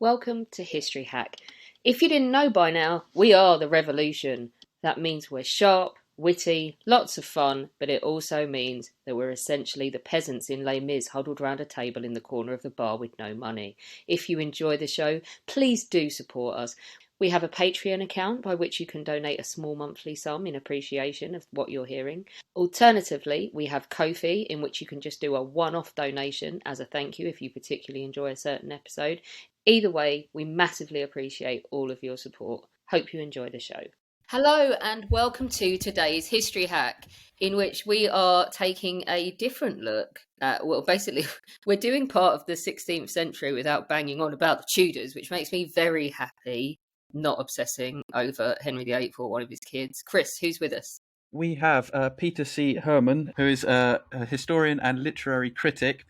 Welcome to History Hack. If you didn't know by now, we are the revolution. That means we're sharp, witty, lots of fun, but it also means that we're essentially the peasants in Les Mis huddled round a table in the corner of the bar with no money. If you enjoy the show, please do support us. We have a Patreon account by which you can donate a small monthly sum in appreciation of what you're hearing. Alternatively, we have Ko-fi, in which you can just do a one-off donation as a thank you if you particularly enjoy a certain episode. Either way, we massively appreciate all of your support. Hope you enjoy the show. Hello and welcome to today's History Hack, in which we are taking a different look at, basically, we're doing part of the 16th century without banging on about the Tudors, which makes me very happy, not obsessing over Henry VIII or one of his kids. Chris, who's with us? We have Peter C. Herman, who is a historian and literary critic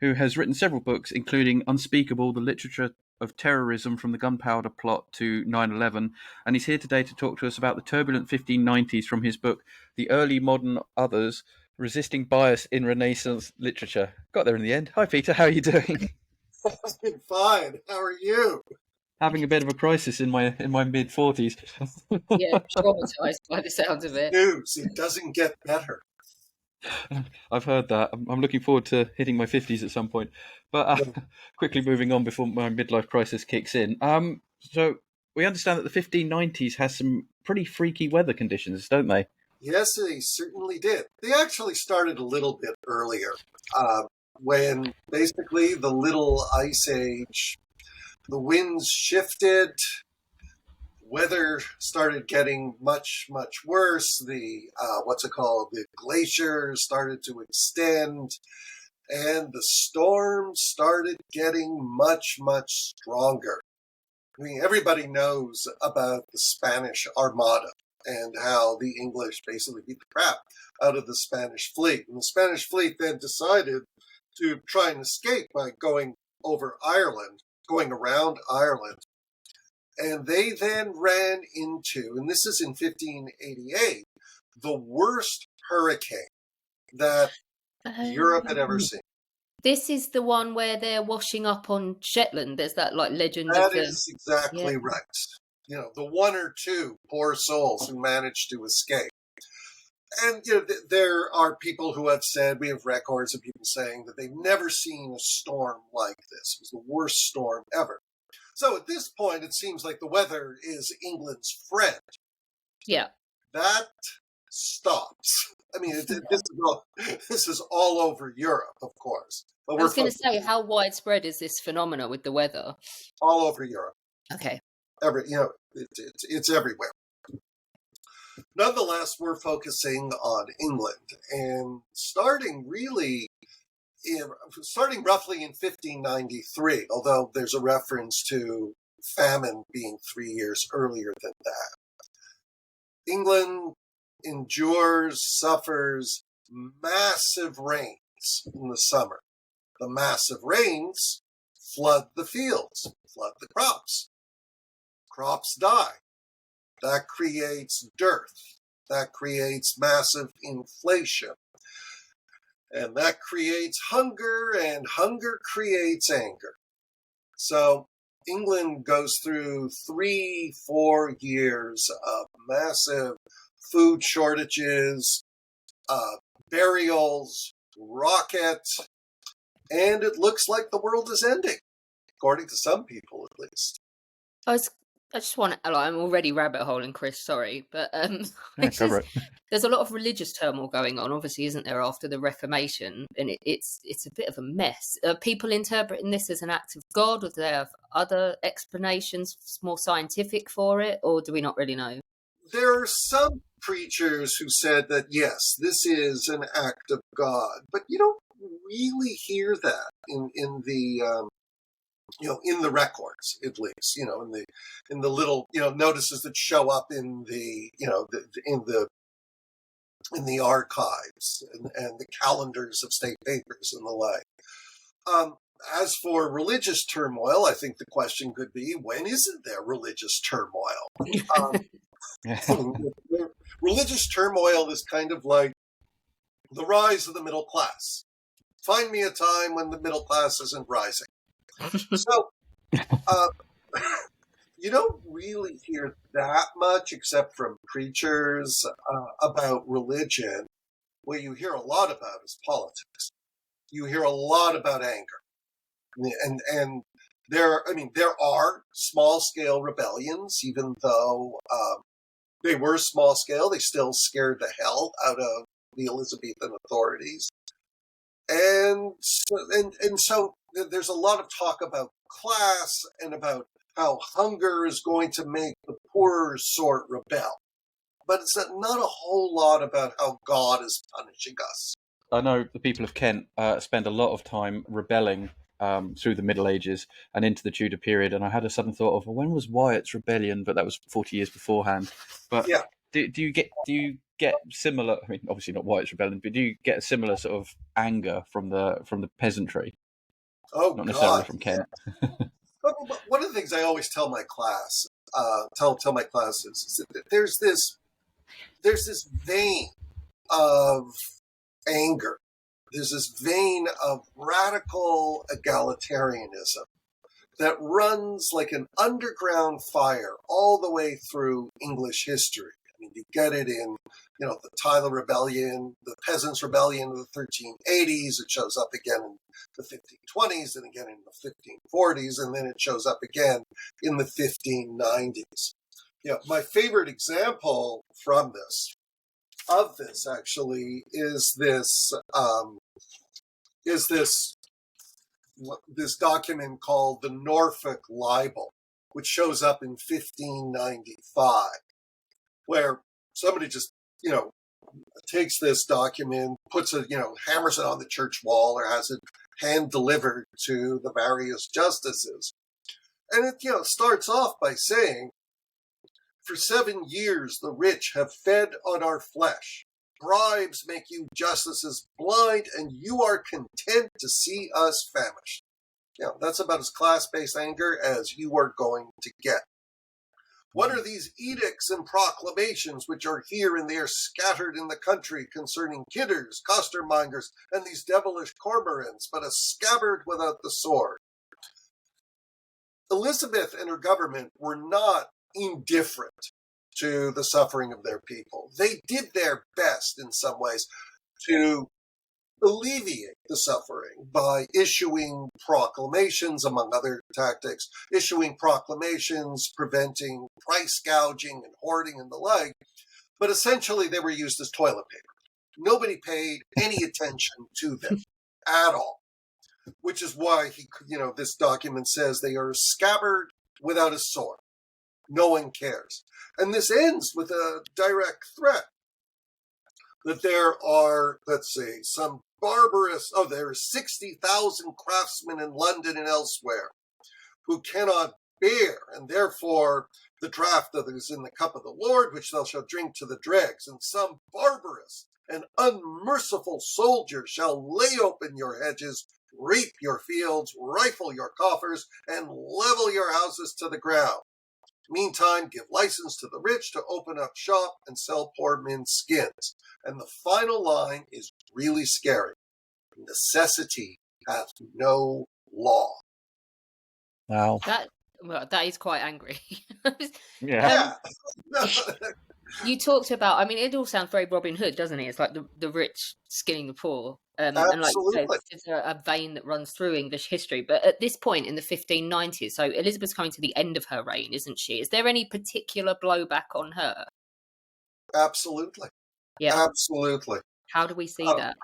who has written several books, including Unspeakable, the Literature of Terrorism from the Gunpowder Plot to 9/11. And he's here today to talk to us about the turbulent 1590s from his book, The Early Modern Others, Resisting Bias in Renaissance Literature. Got there in the end. Hi, Peter. How are you doing? I'm fine. How are you? Having a bit of a crisis in my mid-40s. Yeah, traumatised by the sounds of it. News. It doesn't get better. I've heard that. I'm looking forward to hitting my 50s at some point. But quickly moving on before my midlife crisis kicks in. So we understand that the 1590s has some pretty freaky weather conditions, don't they? Yes, they certainly did. They actually started a little bit earlier, when basically the Little Ice Age, the winds shifted, weather started getting much, much worse. The the glaciers started to extend, and the storms started getting much, much stronger. I mean, everybody knows about the Spanish Armada and how the English basically beat the crap out of the Spanish fleet. And the Spanish fleet then decided to try and escape by going around Ireland. And they then ran into, and this is in 1588, the worst hurricane that Europe had ever seen. This is the one where they're washing up on Shetland. There's that legend. That is exactly right. You know, the one or two poor souls who managed to escape. And there are people who have said, we have records of people saying that they've never seen a storm like this. It was the worst storm ever. So at this point, it seems like the weather is England's friend. Yeah. That stops. I mean, this is all over Europe, of course. But I was going to say, how widespread is this phenomena with the weather? All over Europe. Okay. It's everywhere. Nonetheless, we're focusing on England, and starting roughly in 1593, although there's a reference to famine being 3 years earlier than that. England suffers massive rains in the summer. The massive rains flood the fields, flood the crops. Crops die. That creates dearth. That creates massive inflation. And that creates hunger, and hunger creates anger. So England goes through 3-4 years of massive food shortages, burials, rockets, and it looks like the world is ending, according to some people at least. I just want to, I'm already rabbit holing, Chris, sorry, but Cover it. There's a lot of religious turmoil going on, obviously, isn't there, after the Reformation, and it's a bit of a mess. Are people interpreting this as an act of God, or do they have other explanations, more scientific for it, or do we not really know? There are some preachers who said that, yes, this is an act of God, but you don't really hear that in the in the records, at least, in the little, notices that show up in the, in the archives and the calendars of state papers and the like. As for religious turmoil, I think the question could be, when isn't there religious turmoil? Religious turmoil is kind of like the rise of the middle class. Find me a time when the middle class isn't rising. So Uh, you don't really hear that much except from preachers about religion. What you hear a lot about is politics. You hear a lot about anger, and there are small scale rebellions, even though they were small scale. They still scared the hell out of the Elizabethan authorities, and so there's a lot of talk about class and about how hunger is going to make the poorer sort rebel. But it's not a whole lot about how God is punishing us. I know the people of Kent spend a lot of time rebelling through the Middle Ages and into the Tudor period. And I had a sudden thought of, well, when was Wyatt's rebellion? But that was 40 years beforehand. But Yeah. do you get similar? I mean, obviously not Wyatt's rebellion, but do you get a similar sort of anger from the peasantry? Oh Not necessarily God. from Yeah. Kent. But one of the things I always tell my class, tell my classes, is that there's this vein of anger. There's this vein of radical egalitarianism that runs like an underground fire all the way through English history. I mean, you get it in, the Tyler Rebellion, the Peasants' Rebellion of the 1380s. It shows up again in the 1520s, and again in the 1540s, and then it shows up again in the 1590s. My favorite example from this actually is this document called the Norfolk Libel, which shows up in 1595, where somebody just, takes this document, puts it, hammers it on the church wall or has it hand delivered to the various justices. And it, starts off by saying, "For 7 years the rich have fed on our flesh. Bribes make you justices blind, and you are content to see us famished." That's about as class-based anger as you are going to get. "What are these edicts and proclamations which are here and there scattered in the country concerning kidders, costermongers, and these devilish cormorants, but a scabbard without the sword?" Elizabeth and her government were not indifferent to the suffering of their people. They did their best in some ways to alleviate the suffering by issuing proclamations, among other tactics, issuing proclamations preventing price gouging and hoarding and the like. But essentially, they were used as toilet paper. Nobody paid any attention to them at all, which is why this document says they are a scabbard without a sword. No one cares. And this ends with a direct threat that there are, let's see, some there are 60,000 craftsmen in London and elsewhere who cannot bear, and therefore the draught that is in the cup of the Lord, which thou shalt drink to the dregs, and some barbarous and unmerciful soldier shall lay open your hedges, reap your fields, rifle your coffers, and level your houses to the ground. Meantime, give license to the rich to open up shop and sell poor men's skins. And the final line is really scary. Necessity hath no law. Wow. That is quite angry. Yeah. Yeah. You talked about, I mean, it all sounds very Robin Hood, doesn't it? It's like the rich skinning the poor. And like you said, Absolutely. there's a vein that runs through English history. But at this point in the 1590s, so Elizabeth's coming to the end of her reign, isn't she? Is there any particular blowback on her? Absolutely. Yeah. Absolutely. How do we see that?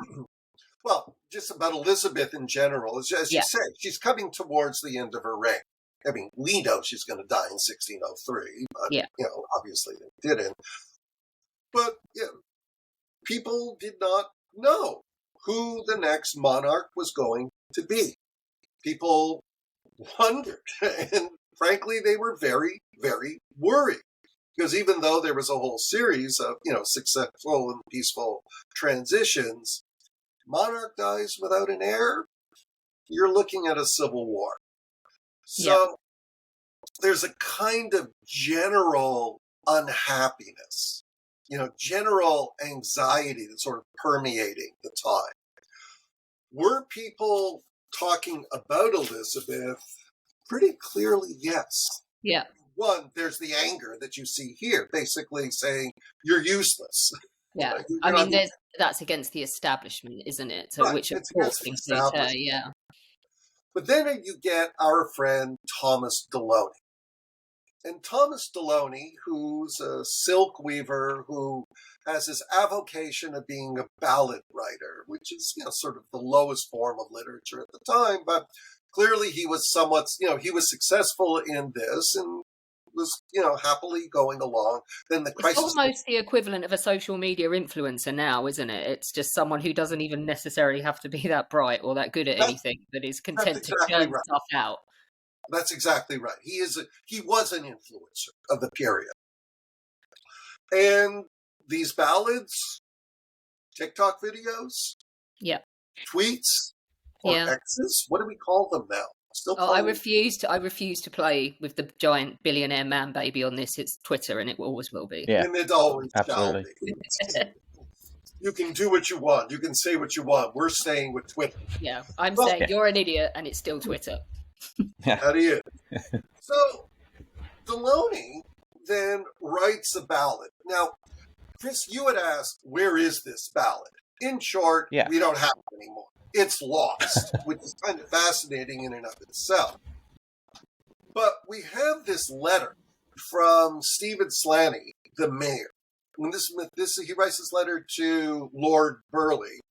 Well, just about Elizabeth in general, as you Yeah. say, she's coming towards the end of her reign. I mean, we know she's going to die in 1603, but, Yeah. obviously they didn't. But people did not know who the next monarch was going to be. People wondered, and frankly, they were very, very worried. Because even though there was a whole series of, successful and peaceful transitions, monarch dies without an heir, you're looking at a civil war. So there's a kind of general unhappiness, general anxiety that's sort of permeating the time. Were people talking about Elizabeth? Pretty clearly, yes. Yeah. One, there's the anger that you see here, basically saying you're useless. Yeah. You're I not mean, that's against the establishment, isn't it? So, right. which of It's course against the includes her. establishment. Yeah. But then you get our friend Thomas Deloney. And Thomas Deloney, who's a silk weaver who has his avocation of being a ballad writer, which is, sort of the lowest form of literature at the time, but clearly he was somewhat, he was successful in this and was, happily going along. Then the It's crisis. almost the equivalent of a social media influencer now, isn't it? It's just someone who doesn't even necessarily have to be that bright or that good at That's, anything, but is that's content to exactly churn right. stuff out. That's exactly right. He was an influencer of the period. And these ballads, TikTok videos, Yeah. tweets, or Yeah. X's, what do we call them now? Still Oh, call I them? refuse to play with the giant billionaire man baby on this. It's Twitter, and it always will be. Yeah, And it always absolutely. shall be. You can do what you want. You can say what you want. We're staying with Twitter. Yeah, I'm Well, saying you're an idiot, and it's still Twitter. How do you? So Deloney then writes a ballad. Now, Chris, you had asked, where is this ballad? In short, Yeah. we don't have it anymore. It's lost, which is kind of fascinating in and of itself. But we have this letter from Stephen Slaney, the mayor. When he writes this letter to Lord Burleigh,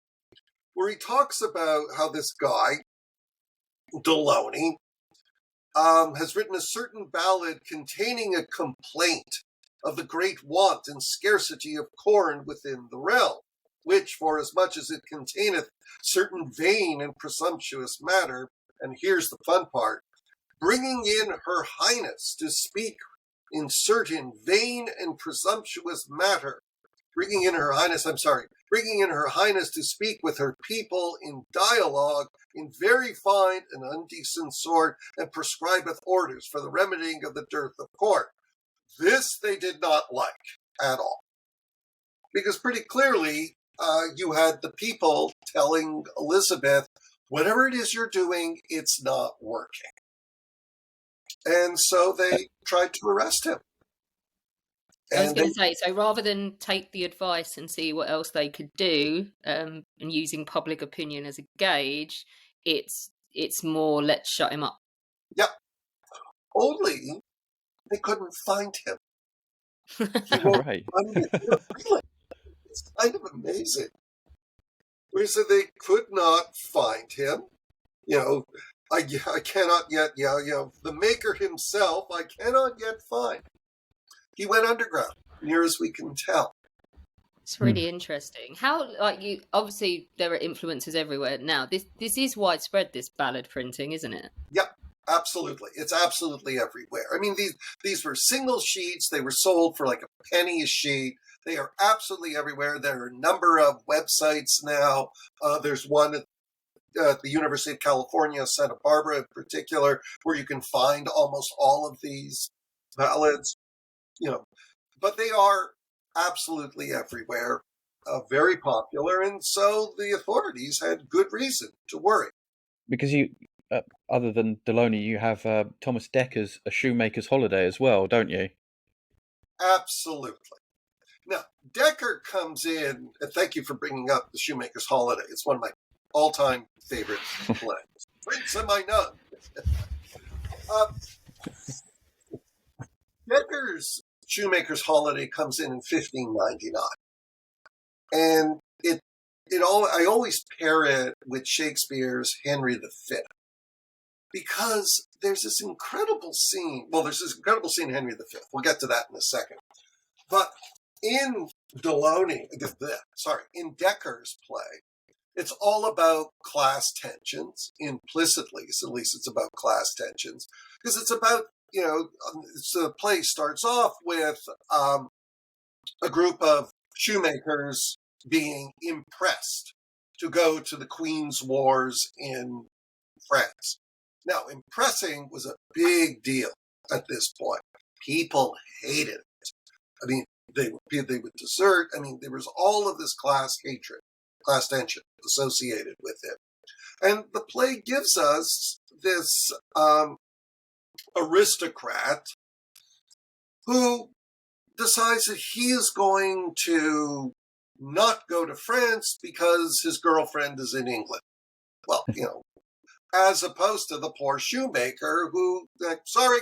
where he talks about how this guy, Deloney, has written a certain ballad containing a complaint of the great want and scarcity of corn within the realm, which, for as much as it containeth certain vain and presumptuous matter, and here's the fun part, bringing in her highness to speak in certain vain and presumptuous matter, bringing in her highness to speak with her people in dialogue in very fine and undecent sort, and prescribeth orders for the remedying of the dearth of corn. This they did not like at all. Because pretty clearly, you had the people telling Elizabeth, whatever it is you're doing, it's not working. And so they tried to arrest him. I was going to say, so rather than take the advice and see what else they could do, and using public opinion as a gauge, it's more, let's shut him up. Yep. Only they couldn't find him. Right. It's kind of amazing. We said they could not find him. I cannot yet, the maker himself, I cannot yet find. He went underground, near as we can tell. It's really interesting. How, obviously there are influencers everywhere now. This is widespread, this ballad printing, isn't it? Yep, absolutely. It's absolutely everywhere. I mean, these were single sheets. They were sold for like a penny a sheet. They are absolutely everywhere. There are a number of websites now. There's one at the University of California, Santa Barbara in particular, where you can find almost all of these ballads. But they are absolutely everywhere, very popular, and so the authorities had good reason to worry. Because you, other than Deloney, you have Thomas Decker's A Shoemaker's Holiday as well, don't you? Absolutely. Now, Decker comes in, and thank you for bringing up The Shoemaker's Holiday. It's one of my all-time favorite plays. Prince am I none. Decker's Shoemaker's Holiday comes in 1599. And I always pair it with Shakespeare's Henry V. Because there's this incredible scene. Well, there's this incredible scene in Henry V. We'll get to that in a second. But in in Decker's play, it's all about class tensions. Implicitly, at least it's about class tensions. Because it's about, the play starts off with a group of shoemakers being impressed to go to the Queen's Wars in France. Now, impressing was a big deal at this point. People hated it. I mean, they would desert. I mean, there was all of this class hatred, class tension associated with it. And the play gives us this aristocrat who decides that he is going to not go to France because his girlfriend is in England. Well, as opposed to the poor shoemaker who, sorry,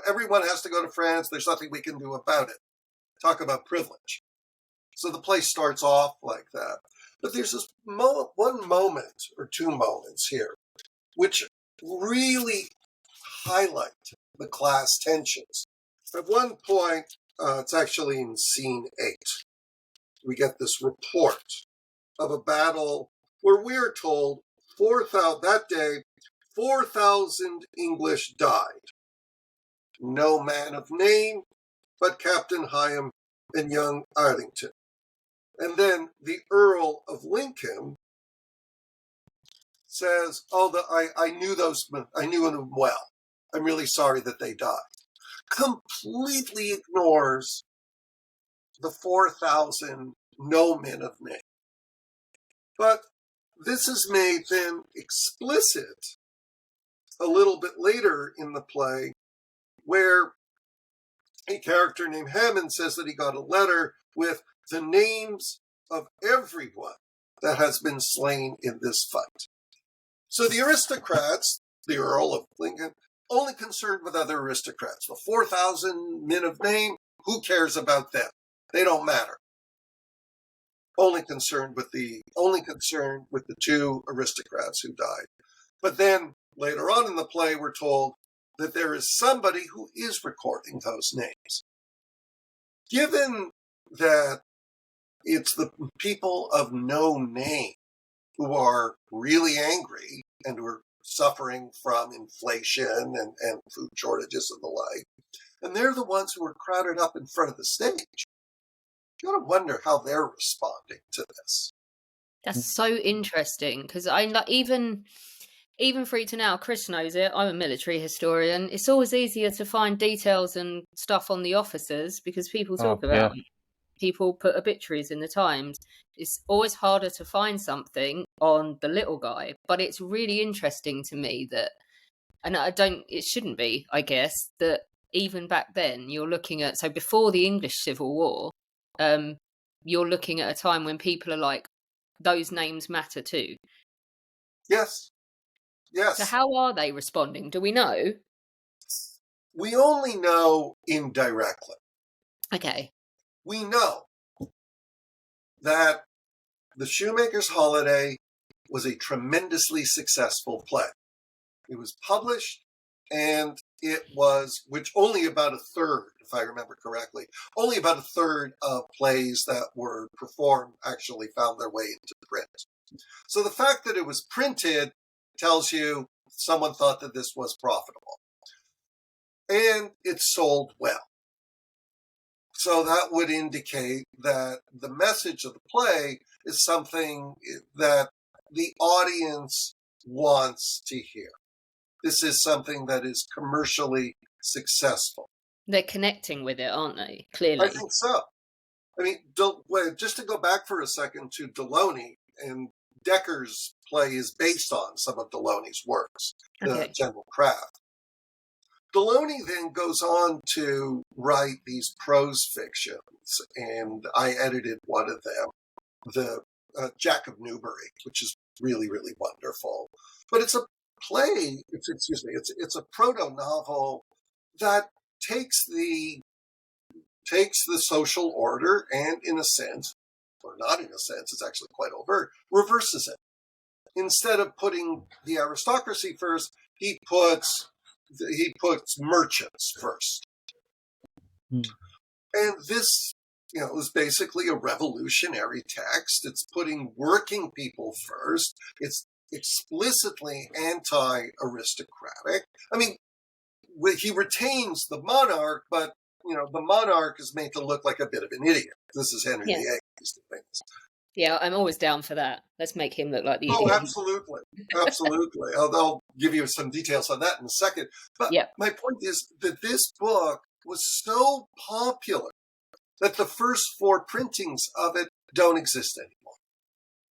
everyone has to go to France. There's nothing we can do about it. Talk about privilege. So the play starts off like that. But there's this one moment or two moments here which really highlight the class tensions. At one point, it's actually in scene 8, we get this report of a battle where we're told that day 4,000 English died. No man of name but Captain Hyam and young Arlington. And then the Earl of Lincoln says, I knew them well. I'm really sorry that they died. Completely ignores the 4,000 no men of name. But this is made then explicit a little bit later in the play, where a character named Herman says that he got a letter with the names of everyone that has been slain in this fight. So the aristocrats, the Earl of Lincoln, only concerned with other aristocrats. The 4,000 men of name, who cares about them? They don't matter. Only concerned with the 2 aristocrats who died. But then later on in the play, we're told that there is somebody who is recording those names. Given that it's the people of no name who are really angry and who are suffering from inflation and food shortages and the like, and they're the ones who are crowded up in front of the stage, you got to wonder how they're responding to this. That's so interesting, because even through to now, Chris knows it. I'm a military historian. It's always easier to find details and stuff on the officers because people talk about them. People put obituaries in the Times. It's always harder to find something on the little guy, but it's really interesting to me that, and it shouldn't be, I guess, that even back then you're looking at, so before the English Civil War, you're looking at a time when people are like, those names matter too. Yes. So how are they responding? Do we know? We only know indirectly. Okay. We know that The Shoemaker's Holiday was a tremendously successful play. It was published, and it was, which only about a third, if I remember correctly, only about a third of plays that were performed actually found their way into print. So the fact that it was printed tells you someone thought that this was profitable. And it sold well. So that would indicate that the message of the play is something that the audience wants to hear. This is something that is commercially successful. They're connecting with it, aren't they? Clearly. I think so. I mean, just to go back for a second to Delony, and Decker's play is based on some of Delony's works, the General Craft. Delony then goes on to write these prose fictions, and I edited one of them, the Jack of Newbury, which is really, really wonderful. But it's a play, it's a proto-novel that takes the social order and, in a sense, or not in a sense, it's actually quite overt, reverses it. Instead of putting the aristocracy first, he puts merchants first. And this, is basically a revolutionary text. It's putting working people first. It's explicitly anti-aristocratic. I mean, he retains the monarch, but, the monarch is made to look like a bit of an idiot. This is Henry VIII. Yeah, I'm always down for that. Let's make him look like the idiot. Oh, absolutely. Absolutely. I'll give you some details on that in a second. But my point is that this book was so popular that the first 4 printings of it don't exist anymore.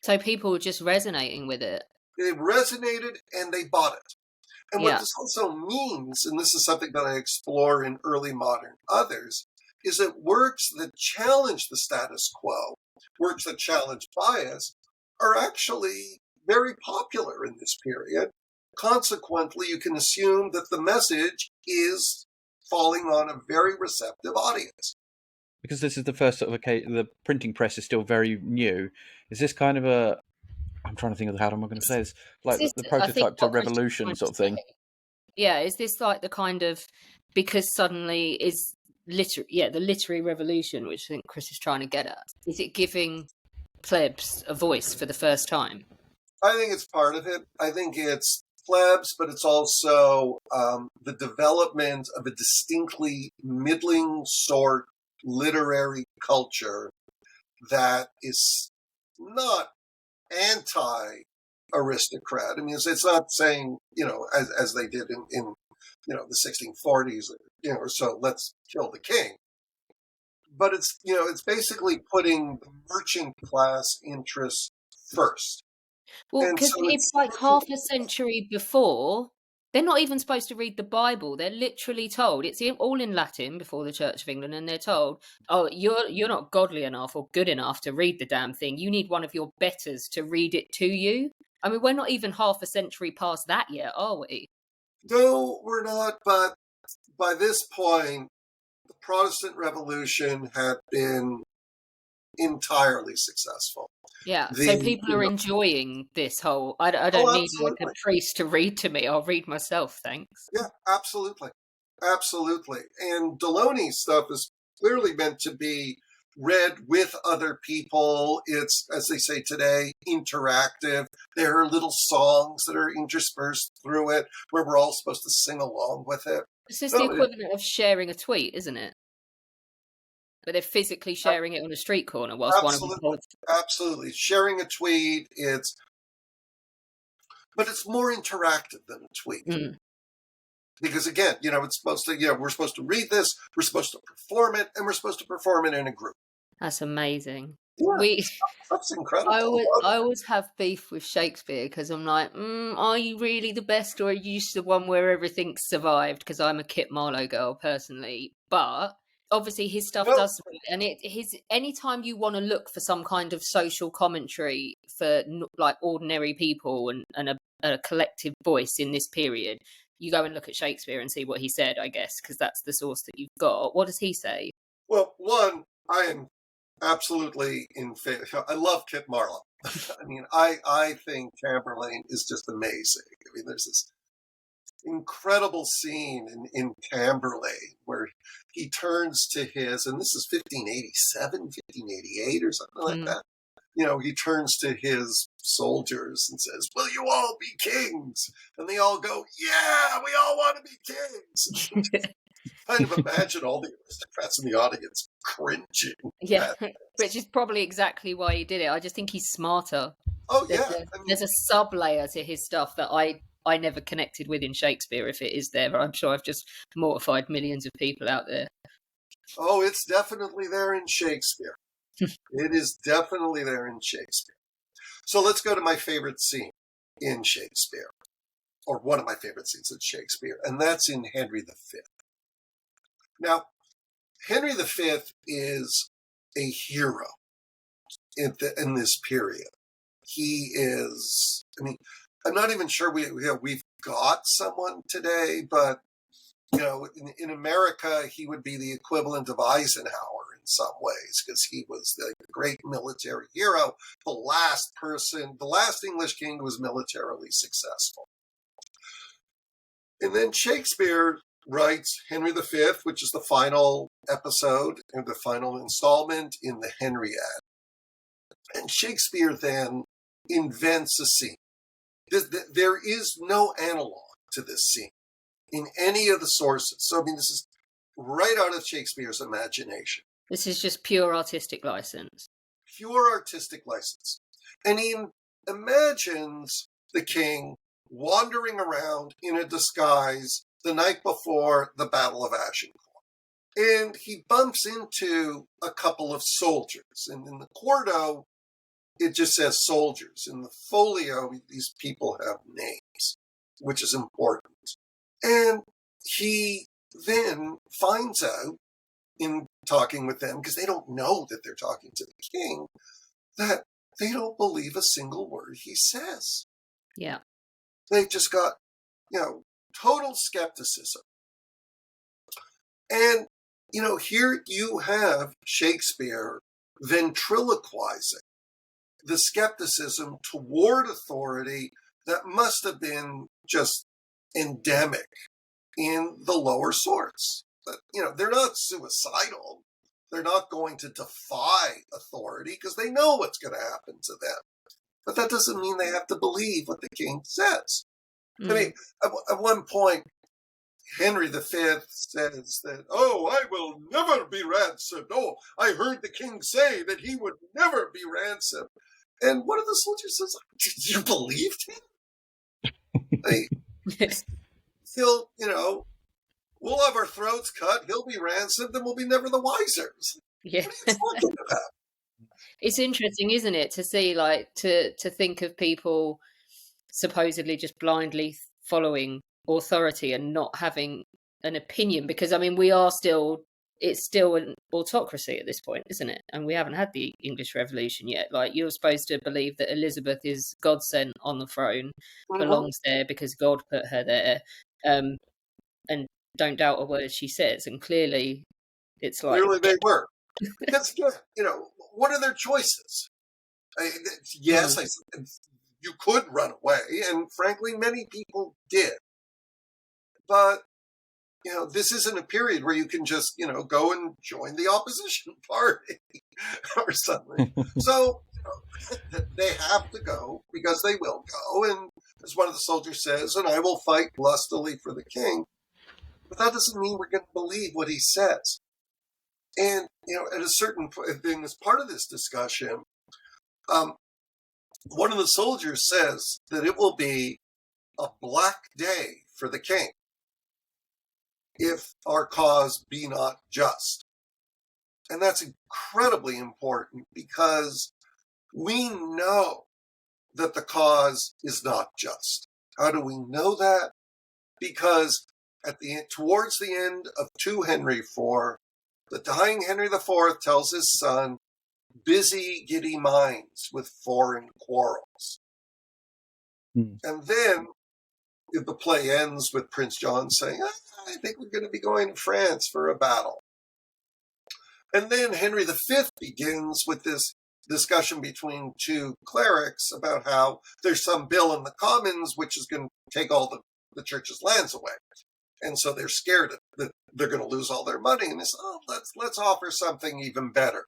So people were just resonating with it. They resonated and they bought it. And what Yeah. this also means, and this is something that I explore in early modern others, is that works that challenge the status quo, works that challenge bias, are actually very popular in this period. Consequently, you can assume that the message is falling on a very receptive audience. Because this is the first sort of the printing press is still very new. Is this kind of a? I'm trying to think of how am I going to say this, Is like this, the I think, prototype to what Chris is revolution trying to sort of thing. say? Yeah, is this like the kind of, because suddenly is the literary revolution, which I think Chris is trying to get at. Is it giving plebs a voice for the first time? I think it's part of it. I think it's plebs, but it's also the development of a distinctly middling sort literary culture that is not anti-aristocrat. I mean, it's not saying, as they did in the 1640s, or so, let's kill the king. But it's basically putting the merchant class interests first. Well, And because so it's it's like half a century before, they're not even supposed to read the Bible. They're literally told it's all in Latin before the Church of England, and they're told, "Oh, you're not godly enough or good enough to read the damn thing. You need one of your betters to read it to you." I mean, we're not even half a century past that yet, are we? no, we're not, but by this point, the Protestant Revolution had been entirely successful. Yeah. The So people are enjoying this whole. I don't Oh, need like a absolutely. priest to read to me. I'll read myself, thanks. Yeah, absolutely. Absolutely. And Deloney's stuff is clearly meant to be read with other people. It's, as they say today, interactive. There are little songs that are interspersed through it where we're all supposed to sing along with it. This is the No, equivalent of sharing a tweet, isn't it? But they're physically sharing it on a street corner whilst one of them absolutely. holds. Absolutely. Sharing a tweet, but it's more interactive than a tweet. Mm, Because again, it's supposed to, we're supposed to read this, we're supposed to perform it, and we're supposed to perform it in a group. that's amazing. Yeah, We, that's I incredible. always, I always have beef with Shakespeare because I'm like, are you really the best, or are you just the one where everything survived? Because I'm a Kit Marlowe girl personally, but obviously his stuff No, does, and anytime you want to look for some kind of social commentary for like ordinary people and a collective voice in this period, you go and look at Shakespeare and see what he said, I guess, because that's the source that you've got. What does he say? well, one, I am absolutely in favor. I love Kit Marlowe. I mean, I think Tamburlaine is just amazing. I mean, there's this incredible scene in Tamburlaine where he turns to and this is 1587, 1588 or something like Mm. that. He turns to his soldiers and says, "Will you all be kings?" And they all go, "Yeah, we all want to be kings." Kind of imagine all the aristocrats in the audience cringing. Yeah, At, which is probably exactly why he did it. I just think he's smarter. oh There's yeah, a, I mean, there's a sub layer to his stuff that I never connected with in Shakespeare. If it is there, but I'm sure I've just mortified millions of people out there. oh, it's definitely there in Shakespeare. It is definitely there in Shakespeare. So let's go to my favorite scene in Shakespeare, or one of my favorite scenes in Shakespeare, and that's in Henry V. Now, Henry V is a hero in this period. He is, I mean, I'm not even sure we've got someone today, but, in America, he would be the equivalent of Eisenhower in some ways, because he was the great military hero, the last English king who was militarily successful. And then Shakespeare writes Henry V, which is the final episode and the final installment in the Henriade. And Shakespeare then invents a scene. There is no analog to this scene in any of the sources. So, I mean, this is right out of Shakespeare's imagination. This is just pure artistic license. Pure artistic license. And he imagines the king wandering around in a disguise the night before the Battle of Agincourt. And he bumps into a couple of soldiers. And in the Quarto, it just says soldiers. In the folio, these people have names. which is important. And he then finds out in talking with them, because they don't know that they're talking to the king, that they don't believe a single word he says. Yeah. They've just got, total skepticism. And, here you have Shakespeare ventriloquizing the skepticism toward authority that must have been just endemic in the lower sorts. But, they're not suicidal. They're not going to defy authority because they know what's going to happen to them. But that doesn't mean they have to believe what the king says. I mean, at one point, Henry V says that, I will never be ransomed. Oh, I heard the king say that he would never be ransomed. And one of the soldiers says, did you believe him? I mean, he'll, we'll have our throats cut, he'll be ransomed, and we'll be never the wiser. Yeah. What are you talking about? It's interesting, isn't it, to see, like, to think of people supposedly just blindly following authority and not having an opinion, because I mean it's still an autocracy at this point, isn't it? And we haven't had the English Revolution yet. Like, you're supposed to believe that Elizabeth is God sent on the throne, belongs there because God put her there, and don't doubt a word she says. And clearly it's like, clearly they were. Because, what are their choices? Yes, you could run away, and frankly, many people did. But, this isn't a period where you can just, go and join the opposition party or something. So, they have to go because they will go. And as one of the soldiers says, and I will fight lustily for the king. But that doesn't mean we're going to believe what he says. And, at a certain point, as part of this discussion, one of the soldiers says that it will be a black day for the king if our cause be not just. And that's incredibly important because we know that the cause is not just. How do we know that? Because towards the end of 2 Henry IV, the dying Henry IV tells his son, busy giddy minds with foreign quarrels. And then the play ends with Prince John saying, I think we're going to be going to France for a battle. And then Henry V begins with this discussion between two clerics about how there's some bill in the Commons which is going to take all the church's lands away. And so they're scared that they're going to lose all their money. And they say, let's offer something even better.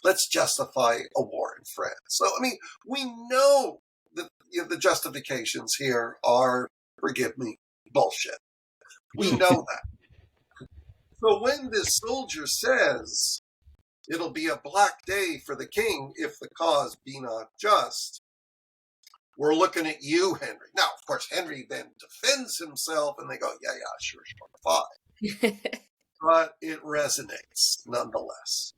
Let's justify a war in France. So, I mean, we know that the justifications here are, forgive me, bullshit. We know that. So when this soldier says, it'll be a black day for the king if the cause be not just, we're looking at you, Henry. Now, of course, Henry then defends himself, and they go, yeah, sure, fine. But it resonates nonetheless.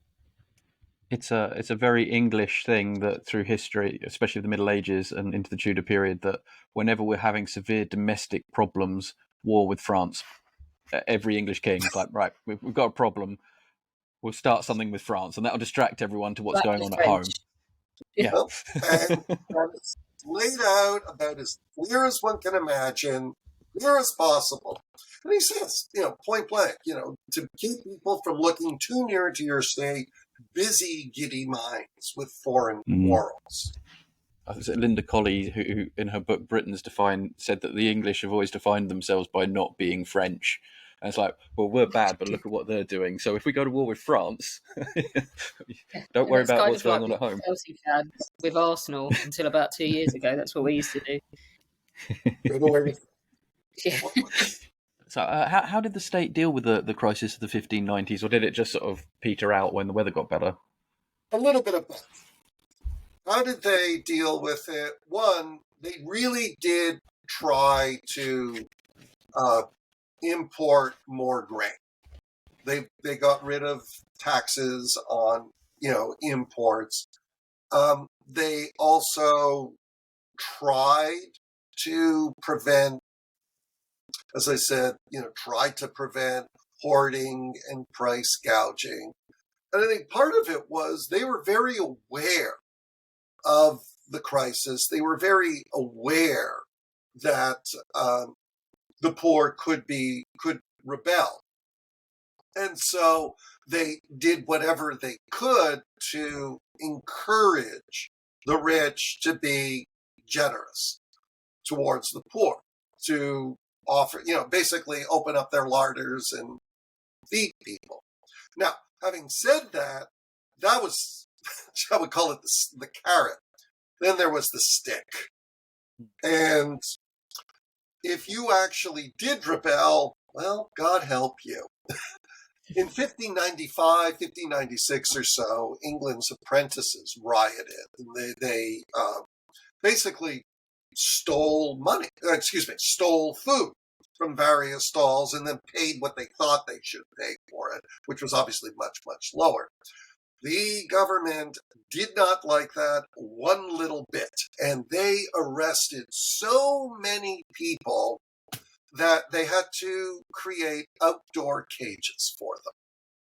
It's a very English thing that through history, especially the Middle Ages and into the Tudor period, that whenever we're having severe domestic problems, war with France, every English king's like, right, we've got a problem, we'll start something with France, and that'll distract everyone to what's going on at home. Yeah. And it's laid out about as clear as one can imagine, clear as possible. And he says, point blank, to keep people from looking too near to your state, busy giddy minds with foreign quarrels. I think Linda Colley, who in her book Britain's Defined, said that the English have always defined themselves by not being French. And it's like, well, we're bad, but look at what they're doing. So if we go to war with France, don't worry about what's going on at home. Chelsea fans with Arsenal until about 2 years ago. That's what we used to do. Yeah. So how did the state deal with the crisis of the 1590s, or did it just sort of peter out when the weather got better? A little bit of both. How did they deal with it? One, they really did try to import more grain. They got rid of taxes on imports. They also tried to prevent as I said, tried to prevent hoarding and price gouging. And I think part of it was they were very aware of the crisis. They were very aware that the poor could rebel. And so they did whatever they could to encourage the rich to be generous towards the poor, to offer, basically open up their larders and feed people. Now, having said that, that was, I would call it the carrot. Then there was the stick. And if you actually did rebel, well, God help you. In 1595, 1596 or so, England's apprentices rioted. And they basically stole food from various stalls and then paid what they thought they should pay for it, which was obviously much, much lower. The government did not like that one little bit, and they arrested so many people that they had to create outdoor cages for them.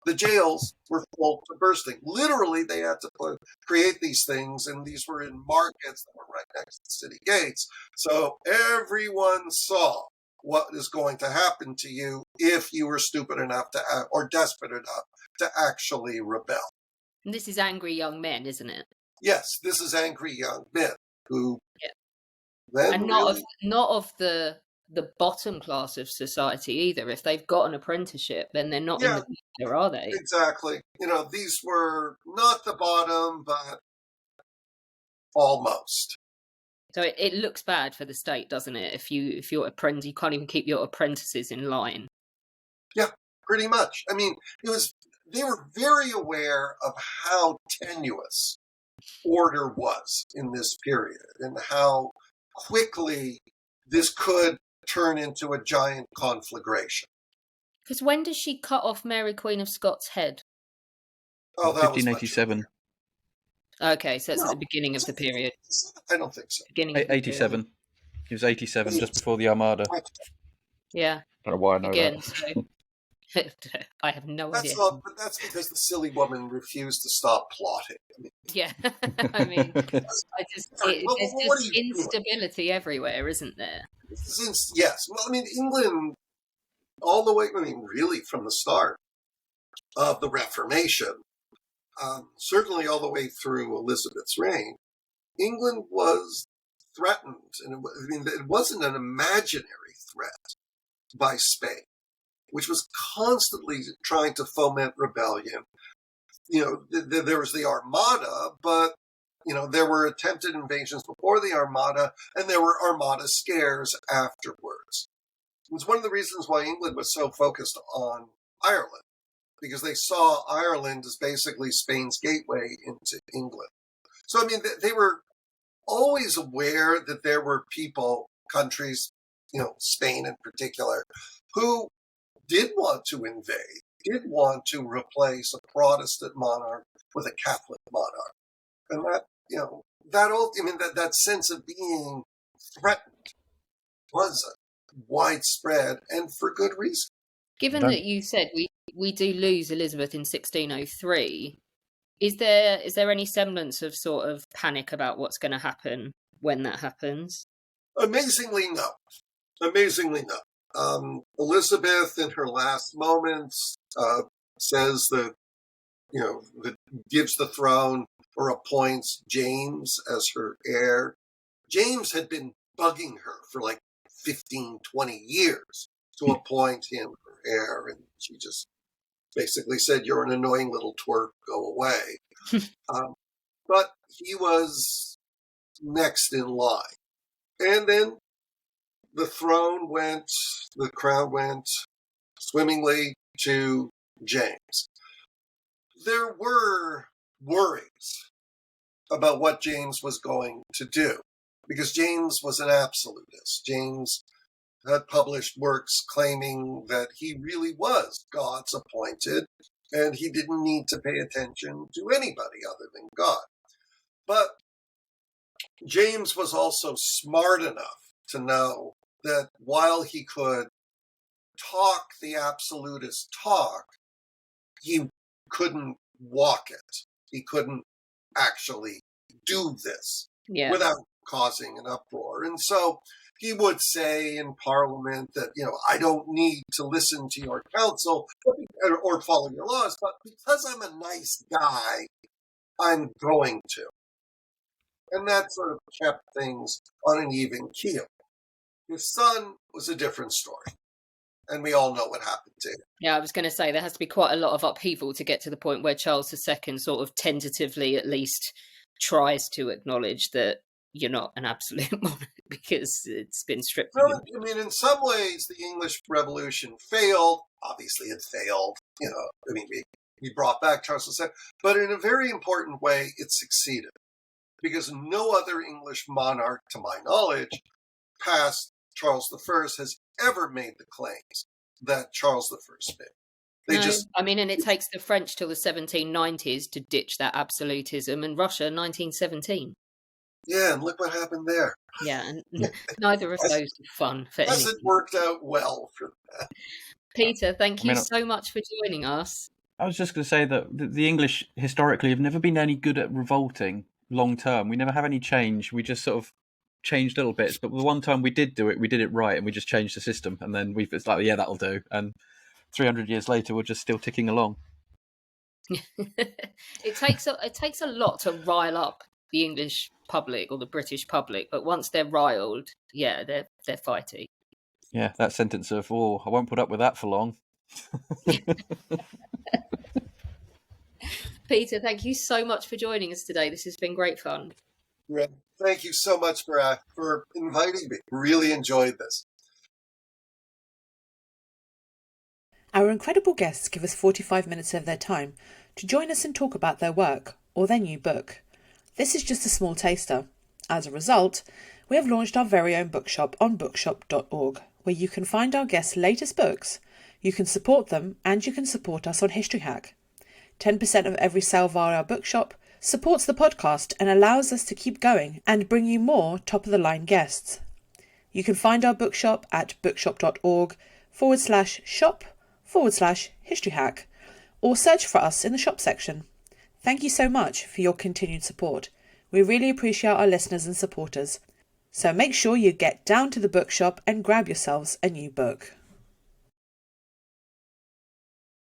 The jails were full to bursting. Literally, they had to create these things, and these were in markets that were right next to the city gates. So everyone saw what is going to happen to you if you were stupid enough or desperate enough to actually rebel. And this is angry young men, isn't it? Yes, this is angry young men who then and not of the bottom class of society either. If they've got an apprenticeship, then they're not in the future, are they? Exactly. These were not the bottom, but almost. So it looks bad for the state, doesn't it? If you're apprentice, you can't even keep your apprentices in line. Yeah, pretty much. I mean, they were very aware of how tenuous order was in this period and how quickly this could turn into a giant conflagration. Because when does she cut off Mary Queen of Scots' head? Oh, that 1587. Okay, so it's at the beginning of the period. I don't think so. Beginning 87. He was 87, just before the Armada. Yeah. I don't know why I know that. So I have no idea. But that's because the silly woman refused to stop plotting. Yeah, I mean, there's instability everywhere, isn't there? Yes. Well, I mean, England, all the way, really from the start of the Reformation, certainly all the way through Elizabeth's reign, England was threatened. And it wasn't an imaginary threat by Spain, which was constantly trying to foment rebellion. There was the Armada, but, there were attempted invasions before the Armada, and there were Armada scares afterwards. It was one of the reasons why England was so focused on Ireland, because they saw Ireland as basically Spain's gateway into England. So, they were always aware that there were countries, Spain in particular, who did want to invade, did want to replace a Protestant monarch with a Catholic monarch. And that sense of being threatened was widespread, and for good reason. Given that you said we do lose Elizabeth in 1603, is there any semblance of sort of panic about what's going to happen when that happens? Amazingly, no. Elizabeth, in her last moments, says that, that gives the throne or appoints James as her heir. James had been bugging her for like 15, 20 years to appoint him her heir, and she just basically said, "You're an annoying little twerp, go away." But he was next in line. And then the crown went swimmingly to James. There were worries about what James was going to do, because James was an absolutist. James had published works claiming that he really was God's appointed, and he didn't need to pay attention to anybody other than God. But James was also smart enough to know that while he could talk the absolutist talk, he couldn't walk it. He couldn't actually do this without causing an uproar. And so he would say in Parliament that, I don't need to listen to your counsel or follow your laws, but because I'm a nice guy, I'm going to. And that sort of kept things on an even keel. His son was a different story. And we all know what happened to him. Yeah, I was going to say there has to be quite a lot of upheaval to get to the point where Charles II sort of tentatively at least tries to acknowledge that you're not an absolute monarch because it's been stripped from you. I mean, in some ways, the English Revolution failed. Obviously, it failed. We brought back Charles II. But in a very important way, it succeeded. Because no other English monarch, to my knowledge, past Charles I has ever made the claims that Charles I made. And it takes the French till the 1790s to ditch that absolutism, and Russia 1917. Yeah, and look what happened there. Yeah, and neither of those are fun for anyone. Hasn't worked out well for that. Peter, thank you so much for joining us. I was just going to say that the English historically have never been any good at revolting long term. We never have any change. We just sort of changed little bits, but the one time we did do it, we did it right, and we just changed the system, and then it's like, yeah, that'll do. And 300 years later, we're just still ticking along. It takes a lot to rile up the English public or the British public, but once they're riled, yeah, they're fighty. Yeah, that sentence of, I won't put up with that for long. Peter, thank you so much for joining us today. This has been great fun. Thank you so much for inviting me. Really enjoyed this. Our incredible guests give us 45 minutes of their time to join us and talk about their work or their new book. This is just a small taster. As a result, we have launched our very own bookshop on bookshop.org, where you can find our guests' latest books, you can support them, and you can support us on History Hack. 10% of every sale via our bookshop supports the podcast and allows us to keep going and bring you more top-of-the-line guests. You can find our bookshop at bookshop.org/shop/historyhack or search for us in the shop section. Thank you so much for your continued support. We really appreciate our listeners and supporters. So make sure you get down to the bookshop and grab yourselves a new book.